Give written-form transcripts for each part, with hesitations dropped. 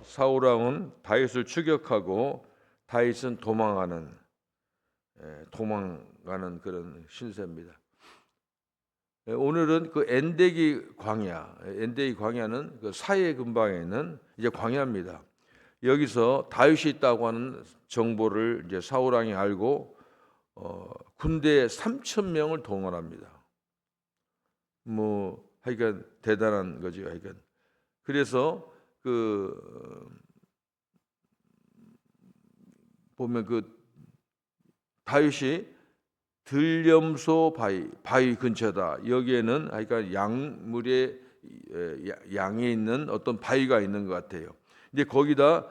사울 왕은 다윗을 추격하고 다윗은 도망가는 그런 신세입니다. 오늘은 그 엔데기 광야는 그 사해 근방에 있는 이제 광야입니다. 여기서 다윗이 있다고 하는 정보를 이제 사울 왕이 알고 군대 3,000명을 동원합니다. 뭐 하여간 대단한 거죠. 하여간 그래서 그 보면 그 다윗이 들염소 바위 근처다. 여기에는 하여간 양물의 양에 있는 어떤 바위가 있는 것 같아요. 이제 거기서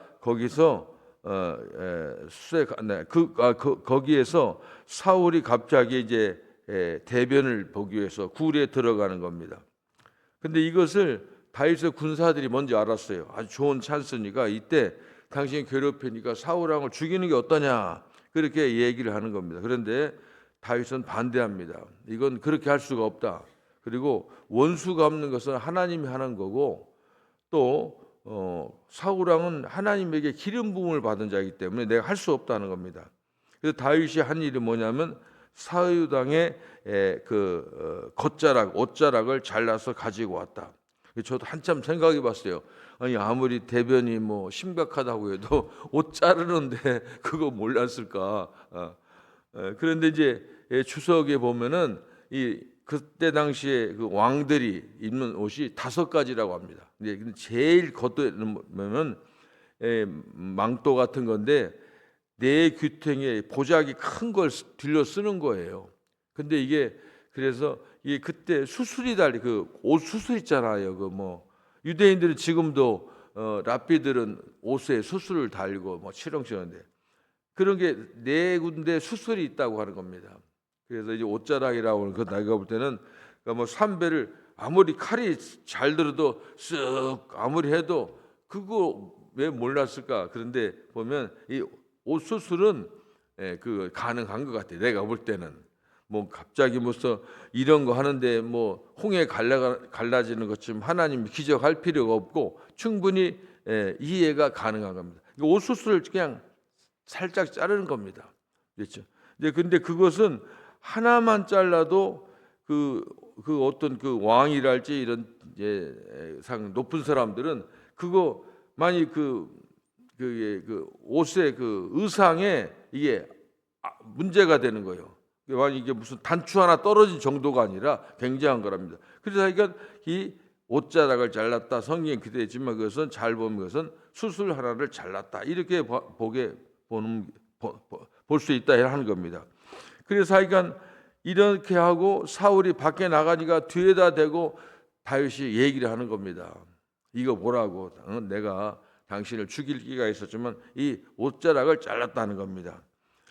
거기에서 사울이 갑자기 이제 대변을 보기 위해서 굴에 들어가는 겁니다. 근데 이것을 다윗의 군사들이 먼저 알았어요. 아주 좋은 찬스니까 이때 당신이 괴롭히니까 사울 왕을 죽이는 게 어떠냐 그렇게 얘기를 하는 겁니다. 그런데 다윗은 반대합니다. 이건 그렇게 할 수가 없다. 그리고 원수가 없는 것은 하나님이 하는 거고 또 사울 왕은 하나님에게 기름 부음을 받은 자이기 때문에 내가 할 수 없다는 겁니다. 그래서 다윗이 한 일이 뭐냐면 사유당의 그 옷자락을 잘라서 가지고 왔다. 저도 한참 생각해 봤어요. 아니 아무리 대변이 뭐 심각하다고 해도 옷 자르는데 그거 몰랐을까? 그런데 이제 추석에 보면은 이 그때 당시에 그 왕들이 입는 옷이 5가지라고 합니다. 근데 제일 겉에는 망토 같은 건데 네 귀퉁이에 보자기 큰 걸 들려 쓰는 거예요. 근데 이게 그래서 이 그때 수술이 달리 그 옷 수술 있잖아요. 그 뭐 유대인들은 지금도 랍비들은 옷에 수술을 달고 뭐 치렁치렁한데 그런 게 네 군데 수술이 있다고 하는 겁니다. 그래서 이제 옷자락이라고 하는 그 내가 볼 때는 그러니까 뭐 삼배를 아무리 칼이 잘 들어도 쓱 아무리 해도 그거 왜 몰랐을까? 그런데 보면 이 옷 수술은 그 가능한 것 같아요. 내가 볼 때는 뭐 갑자기 무슨 이런 거 하는데 뭐 홍해 갈라지는 것처럼 하나님이 기적할 필요가 없고 충분히 이해가 가능한 겁니다. 옷 수술을 그냥 살짝 자르는 겁니다. 그렇죠? 근데 그것은 하나만 잘라도 그 어떤 그 왕이랄지 이런 상 높은 사람들은 그거 만약 그 옷의 그 의상에 이게 문제가 되는 거예요. 만약 이게 무슨 단추 하나 떨어진 정도가 아니라 굉장한 거랍니다. 그래서 그러니까 이 옷자락을 잘랐다. 성경에 그대로 있지만 그것은 잘 보면 그것은 수술 하나를 잘랐다. 이렇게 볼 수 있다 하는 겁니다. 그래서 하여간 이렇게 하고 사울이 밖에 나가니까 뒤에다 대고 다윗이 얘기를 하는 겁니다. 이거 보라고 내가 당신을 죽일 기가 있었지만 이 옷자락을 잘랐다는 겁니다.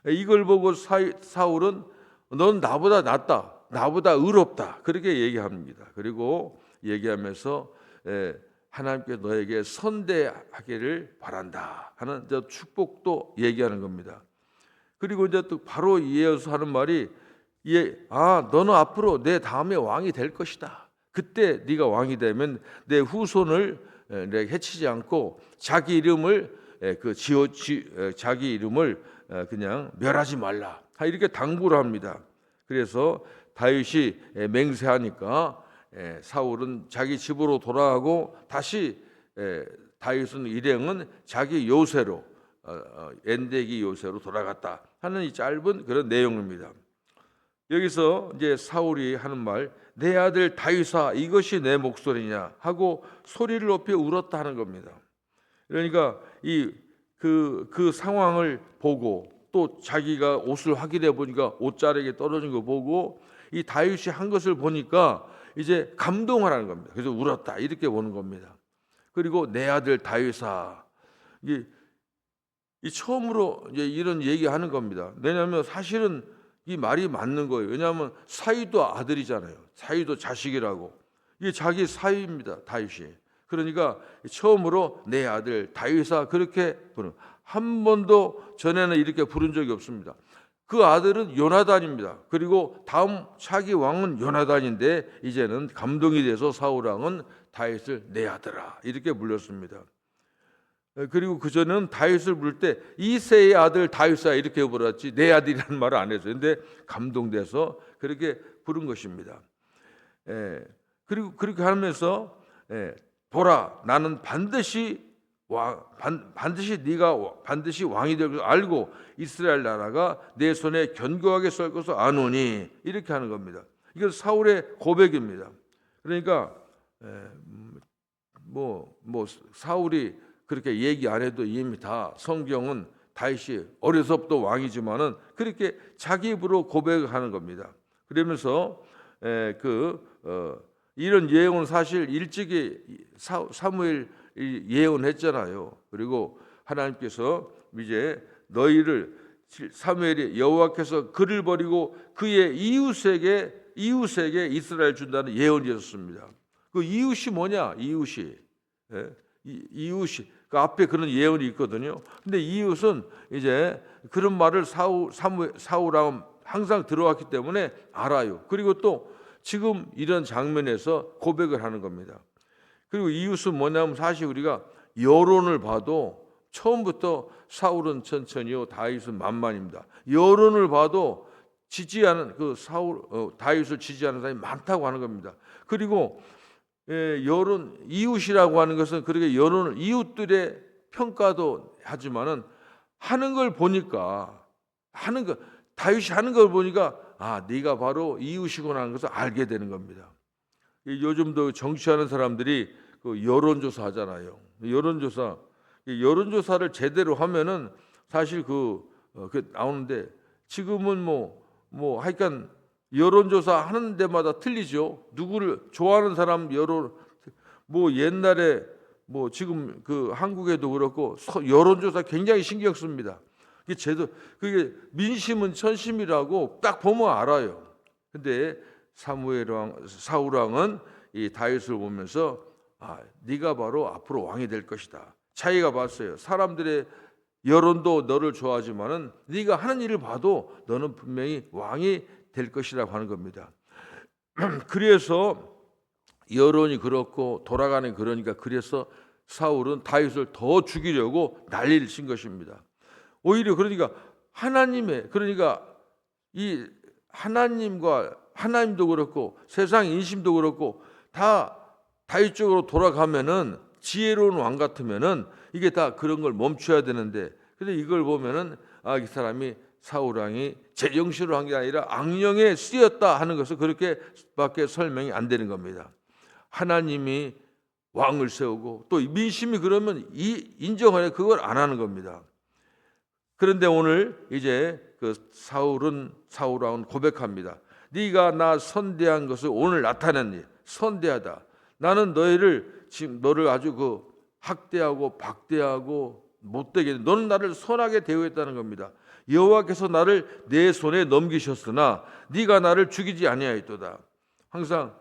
이걸 보고 사울은 넌 나보다 낫다. 나보다 의롭다. 그렇게 얘기합니다. 그리고 얘기하면서 하나님께 너에게 선대하기를 바란다 하는 축복도 얘기하는 겁니다. 그리고 이제 또 바로 이어서 하는 말이 너는 앞으로 내 다음에 왕이 될 것이다. 그때 네가 왕이 되면 내 후손을 내가 해치지 않고 자기 이름을 그냥 멸하지 말라. 이렇게 당부를 합니다. 그래서 다윗이 맹세하니까 사울은 자기 집으로 돌아가고 다시 다윗은 일행은 자기 요새로 엔데기 요새로 돌아갔다 하는 이 짧은 그런 내용입니다. 여기서 이제 사울이 하는 말, 내 아들 다윗아 이것이 내 목소리냐 하고 소리를 높여 울었다 하는 겁니다. 그러니까 그 상황을 보고 또 자기가 옷을 확인해 보니까 옷자락에 떨어진 거 보고 이 다윗이 한 것을 보니까 이제 감동하라는 겁니다. 그래서 울었다 이렇게 보는 겁니다. 그리고 내 아들 다윗아 이 처음으로 이제 이런 얘기하는 겁니다. 왜냐하면 사실은 이 말이 맞는 거예요. 왜냐하면 사위도 아들이잖아요. 사위도 자식이라고. 이게 자기 사위입니다. 다윗이. 그러니까 처음으로 내 아들 다윗아 그렇게 부르는. 한 번도 전에는 이렇게 부른 적이 없습니다. 그 아들은 요나단입니다. 그리고 다음 차기 왕은 요나단인데 이제는 감동이 돼서 사울 왕은 다윗을 내 아들아 이렇게 불렀습니다. 그리고 그 전에는 다윗을 부를 때 이새의 아들 다윗아 이렇게 부르었지 내 아들이라는 말을 안 했어요. 근데 감동돼서 그렇게 부른 것입니다. 그리고 그렇게 하면서 보라 나는 반드시 네가 반드시 왕이 될 것을 알고 이스라엘 나라가 내 손에 견고하게 설 것을 아노니 이렇게 하는 겁니다. 이건 사울의 고백입니다. 그러니까 사울이 그렇게 얘기 안 해도 이미 다 성경은 다윗이 어려서부터 왕이지만은 그렇게 자기 입으로 고백하는 겁니다. 그러면서 이런 예언은 사실 일찍이 사무엘 예언했잖아요. 그리고 하나님께서 이제 너희를 사무엘이 여호와께서 그를 버리고 그의 이웃에게 이스라엘 준다는 예언이 있었습니다. 그 이웃이 뭐냐? 이웃이 그 앞에 그런 예언이 있거든요. 근데 이웃은 이제 그런 말을 사울하고 항상 들어왔기 때문에 알아요. 그리고 또 지금 이런 장면에서 고백을 하는 겁니다. 그리고 이웃은 뭐냐면 사실 우리가 여론을 봐도 처음부터 사울은 천천히요, 다윗은 만만입니다. 여론을 봐도 지지하는 다윗을 지지하는 사람이 많다고 하는 겁니다. 그리고 여론 이웃이라고 하는 것은 그렇게 여론을 이웃들의 평가도 하지만은 하는 걸 보니까 다윗이 하는 걸 보니까 네가 바로 이웃이구나 하는 것을 알게 되는 겁니다. 요즘도 정치하는 사람들이 그 여론조사 하잖아요. 여론조사를 제대로 하면은 사실 그 나오는데 지금은 하여간 여론조사 하는 데마다 틀리죠. 누구를 좋아하는 사람 옛날에 지금 그 한국에도 그렇고 여론조사 굉장히 신경 씁니다. 그게 민심은 천심이라고 딱 보면 알아요. 근데 사울 왕은 이 다윗을 보면서 네가 바로 앞으로 왕이 될 것이다. 자기가 봤어요. 사람들의 여론도 너를 좋아하지만은 네가 하는 일을 봐도 너는 분명히 왕이 될 것이라고 하는 겁니다. 그래서 여론이 그렇고 돌아가는 그러니까 그래서 사울은 다윗을 더 죽이려고 난리를 친 것입니다. 오히려 그러니까 이 하나님도 그렇고 세상 인심도 그렇고 다 다윗 쪽으로 돌아가면은 지혜로운 왕 같으면은 이게 다 그런 걸 멈춰야 되는데 근데 이걸 보면은 이 사람이 사울 왕이 제정신으로 한 게 아니라 악령에 쓰였다 하는 것은 그렇게밖에 설명이 안 되는 겁니다. 하나님이 왕을 세우고 또 민심이 그러면 인정하려 그걸 안 하는 겁니다. 그런데 오늘 이제 그 사울 왕은 고백합니다. 네가 나 선대한 것을 오늘 나타냈니? 선대하다. 나는 너를 아주 학대하고 박대하고 못되게 너는 나를 선하게 대우했다는 겁니다. 여호와께서 나를 내 손에 넘기셨으나 네가 나를 죽이지 아니하였도다. 항상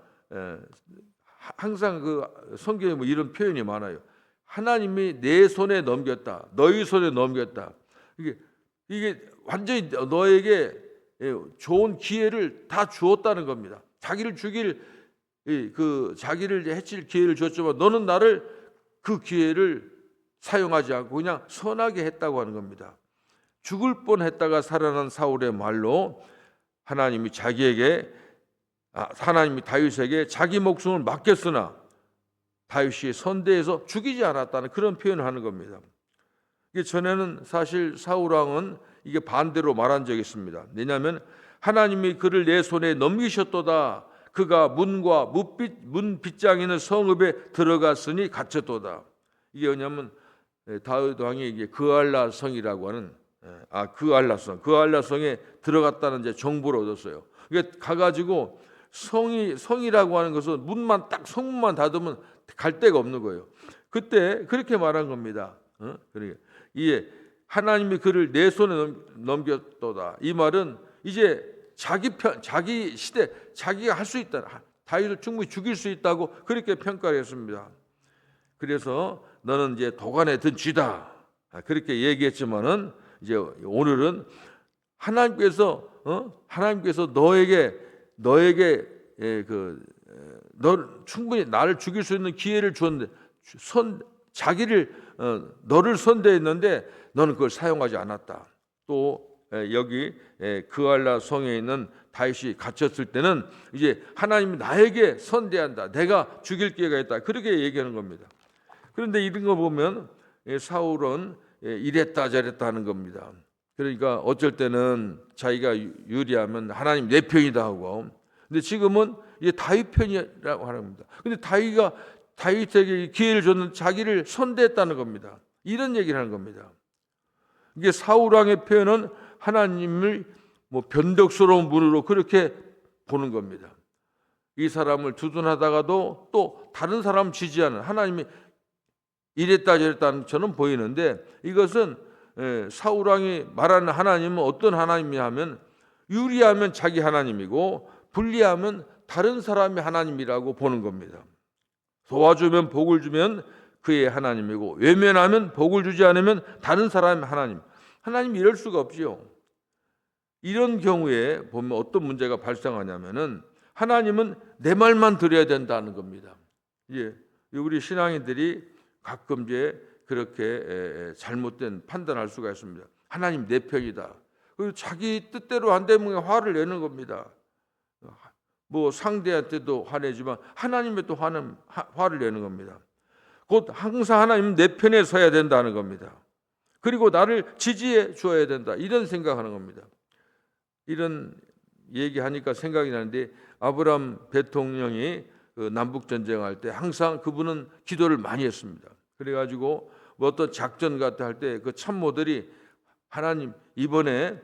그 성경에 이런 표현이 많아요. 하나님이 내 손에 넘겼다. 너희 손에 넘겼다. 이게 완전히 너에게 좋은 기회를 다 주었다는 겁니다. 자기를 해칠 기회를 줬지만 너는 나를 그 기회를 사용하지 않고 그냥 선하게 했다고 하는 겁니다. 죽을 뻔했다가 살아난 사울의 말로 하나님이 다윗에게 자기 목숨을 맡겼으나 다윗이 선대해서 죽이지 않았다는 그런 표현을 하는 겁니다. 전에는 사실 사울 왕은 이게 반대로 말한 적이 있습니다. 왜냐하면 하나님이 그를 내 손에 넘기셨도다. 그가 문과 문 빗장이는 성읍에 들어갔으니 갇혔도다. 이게 뭐냐면 다윗 왕이 이게 그알라 성이라고 하는 그알라 성에 들어갔다는 이제 정보를 얻었어요. 이게 가가지고 성이라고 하는 것은 성문만 닫으면 갈 데가 없는 거예요. 그때 그렇게 말한 겁니다. 그러니까 이게 하나님이 그를 내 손에 넘겼도다. 이 말은 이제 자기 시대 자기가 할 수 있다. 다윗을 충분히 죽일 수 있다고 그렇게 평가를 했습니다. 그래서 너는 이제 도간에 든 쥐다. 그렇게 얘기했지만은 이제 오늘은 하나님께서 너에게 너 충분히 나를 죽일 수 있는 기회를 주었는데 자기를 너를 선대했는데 너는 그걸 사용하지 않았다. 또 여기 그알라 성에 있는 다윗이 갇혔을 때는 이제 하나님이 나에게 선대한다. 내가 죽일 기회가 있다. 그렇게 얘기하는 겁니다. 그런데 이런 거 보면 사울은 이랬다 저랬다 하는 겁니다. 그러니까 어쩔 때는 자기가 유리하면 하나님 내 편이다 하고, 근데 지금은 이제 다윗 편이라고 하는 겁니다. 근데 다윗에게 기회를 줬는 자기를 선대했다는 겁니다. 이런 얘기를 하는 겁니다. 이게 사울 왕의 표현은 하나님을 변덕스러운 분으로 그렇게 보는 겁니다. 이 사람을 두둔하다가도 또 다른 사람 지지하는, 하나님이 이랬다 저랬다는 저는 보이는데, 이것은 사울 왕이 말하는 하나님은 어떤 하나님이냐 하면 유리하면 자기 하나님이고 불리하면 다른 사람이 하나님이라고 보는 겁니다. 도와주면 복을 주면 그의 하나님이고 외면하면 복을 주지 않으면 다른 사람의 하나님. 하나님이 이럴 수가 없지요. 이런 경우에 보면 어떤 문제가 발생하냐면은 하나님은 내 말만 들어야 된다는 겁니다. 예, 우리 신앙인들이 가끔 이제 그렇게 잘못된 판단할 수가 있습니다. 하나님 내 편이다. 그리고 자기 뜻대로 안 되면 화를 내는 겁니다. 상대한테도 화내지만 하나님에 또 화를 내는 겁니다. 곧 항상 하나님은 내 편에 서야 된다는 겁니다. 그리고 나를 지지해 줘야 된다. 이런 생각하는 겁니다. 이런 얘기하니까 생각이 나는데, 아브라함 대통령이 남북 전쟁할 때 항상 그분은 기도를 많이 했습니다. 그래가지고 어떤 작전 같은 할 때 그 참모들이 하나님 이번에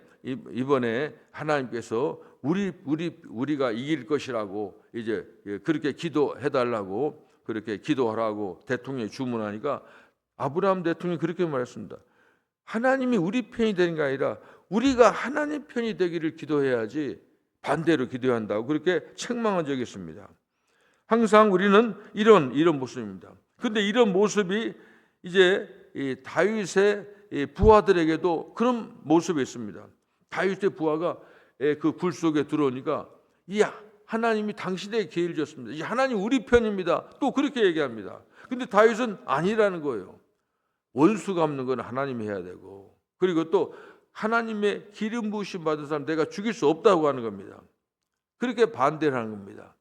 하나님께서 우리가 이길 것이라고 이제 그렇게 기도해달라고 그렇게 기도하라고 대통령이 주문하니까 아브라함 대통령이 그렇게 말했습니다. 하나님이 우리 편이 되는 게 아니라 우리가 하나님 편이 되기를 기도해야지 반대로 기도한다고 그렇게 책망한 적이 있습니다. 항상 우리는 이런 모습입니다. 그런데 이런 모습이 이제 이 다윗의 부하들에게도 그런 모습이 있습니다. 다윗의 부하가 그 굴 속에 들어오니까 하나님이 당신에게 기회를 줬습니다. 이 하나님 우리 편입니다. 또 그렇게 얘기합니다. 근데 다윗은 아니라는 거예요. 원수 갚는 건 하나님이 해야 되고, 그리고 또 하나님의 기름 부으심 받은 사람 내가 죽일 수 없다고 하는 겁니다. 그렇게 반대를 하는 겁니다.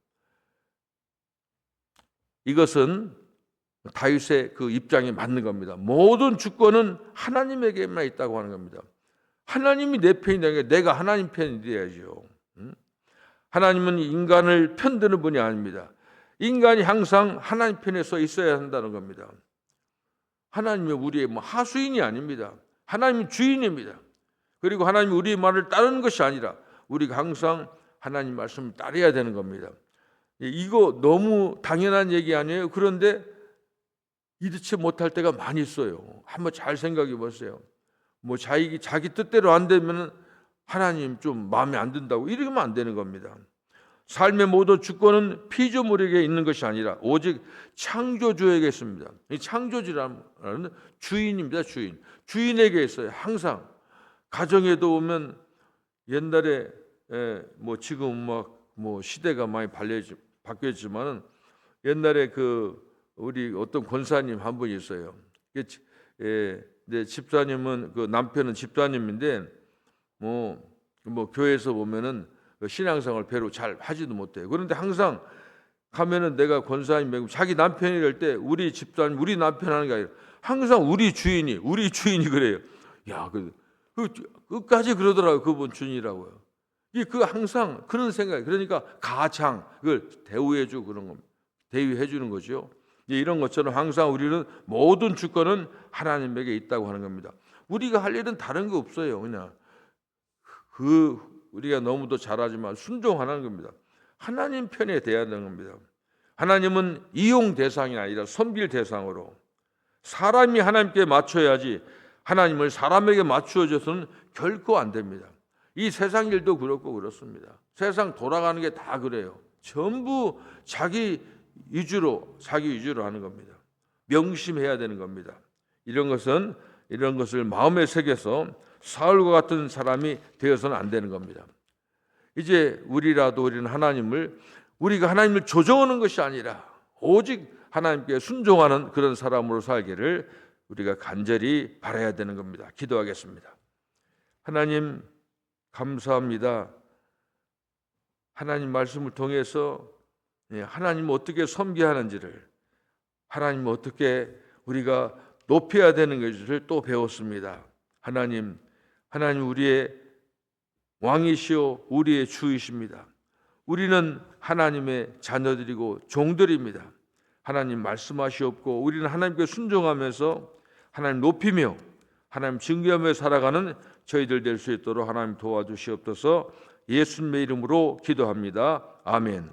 이것은 다윗의 그 입장에 맞는 겁니다. 모든 주권은 하나님에게만 있다고 하는 겁니다. 하나님이 내 편이 되는 게 내가 하나님 편이 돼야죠. 하나님은 인간을 편드는 분이 아닙니다. 인간이 항상 하나님 편에 서 있어야 한다는 겁니다. 하나님은 우리의 하수인이 아닙니다. 하나님은 주인입니다. 그리고 하나님이 우리의 말을 따르는 것이 아니라 우리가 항상 하나님 말씀을 따라야 되는 겁니다. 이거 너무 당연한 얘기 아니에요? 그런데 이렇지 못할 때가 많이 있어요. 한번 잘 생각해 보세요. 자기 뜻대로 안 되면 하나님 좀 마음에 안 든다고 이러면 안 되는 겁니다. 삶의 모든 주권은 피조물에게 있는 것이 아니라 오직 창조주에게 있습니다. 이 창조주라는 주인입니다. 주인에게 있어요. 항상 가정에도 오면 옛날에 지금 시대가 많이 바뀌었지만은 옛날에 우리 어떤 권사님 한 분이 있어요. 집사님은 남편은 집사님인데 교회에서 보면은 신앙생활을 배로 잘 하지도 못해요. 그런데 항상 가면은 내가 권사님 말고 자기 남편이 이럴 때 우리 집사님, 우리 남편 하는 게 아니라 항상 우리 주인이 그래요. 끝까지 그러더라고요. 그분 주인이라고요. 항상 그런 생각이, 그러니까 가장 그걸 대우해주고 그런 겁니다. 대우해주는 거죠. 이런 것처럼 항상 우리는 모든 주권은 하나님에게 있다고 하는 겁니다. 우리가 할 일은 다른 거 없어요. 그냥 우리가 너무도 잘하지만 순종하는 겁니다. 하나님 편에 대해야 되는 겁니다. 하나님은 이용 대상이 아니라 섬길 대상으로, 사람이 하나님께 맞춰야지 하나님을 사람에게 맞추어져서는 결코 안 됩니다. 이 세상 일도 그렇고 그렇습니다. 세상 돌아가는 게 다 그래요. 전부 자기 위주로 하는 겁니다. 명심해야 되는 겁니다. 이런 것을 마음에 새겨서 사울과 같은 사람이 되어서는 안 되는 겁니다. 이제 우리는 우리가 하나님을 조정하는 것이 아니라 오직 하나님께 순종하는 그런 사람으로 살기를 우리가 간절히 바라야 되는 겁니다. 기도하겠습니다. 하나님 감사합니다. 하나님 말씀을 통해서 하나님 어떻게 섬겨야 하는지를, 하나님 어떻게 우리가 높여야 되는 것을 또 배웠습니다. 하나님 우리의 왕이시오 우리의 주이십니다. 우리는 하나님의 자녀들이고 종들입니다. 하나님 말씀하시옵고 우리는 하나님께 순종하면서 하나님 높이며 하나님 증거하며 살아가는 저희들 될 수 있도록 하나님 도와주시옵소서. 예수님의 이름으로 기도합니다. 아멘.